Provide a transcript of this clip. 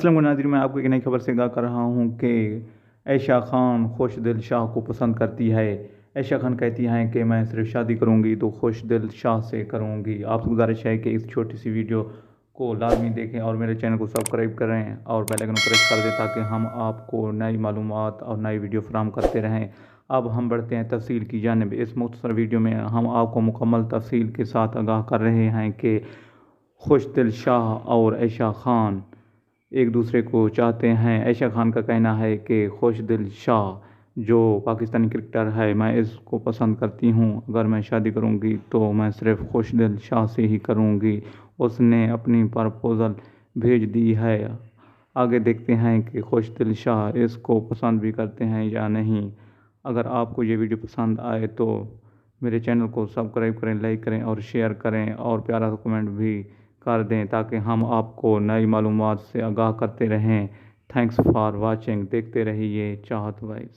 अस्सलाम नाज़रीन, मैं आपको एक नई खबर से आगाह कर रहा हूँ कि आयशा खान खुशदिल शाह को पसंद करती है। आयशा खान कहती हैं कि मैं सिर्फ शादी करूँगी तो खुशदिल शाह से करूँगी। आपसे गुजारिश है कि इस छोटी सी वीडियो को लाजमी देखें और मेरे चैनल को सब्सक्राइब करें और बेल आइकन प्रेस कर दें ताकि हम आपको नई मालूमात और नई वीडियो फराहम करते रहें। अब हम बढ़ते हैं तफसील की जानिब। इस मुख्तसर वीडियो में हम आपको मुकम्मल तफसील के साथ आगाह कर रहे हैं कि खुशदिल शाह और आयशा खान एक दूसरे को चाहते हैं। आयशा खान का कहना है कि खुशदिल शाह जो पाकिस्तानी क्रिकेटर है, मैं इसको पसंद करती हूँ। अगर मैं शादी करूँगी तो मैं सिर्फ खुशदिल शाह से ही करूँगी। उसने अपनी प्रपोज़ल भेज दी है। आगे देखते हैं कि खुशदिल शाह इसको पसंद भी करते हैं या नहीं। अगर आपको ये वीडियो पसंद आए तो मेरे चैनल को सब्सक्राइब करें, लाइक करें और शेयर करें और प्यारा सा कमेंट भी कर दें ताकि हम आपको नई मालूमात से आगाह करते रहें। Thanks for watching. देखते रहिए चाहत वाइज।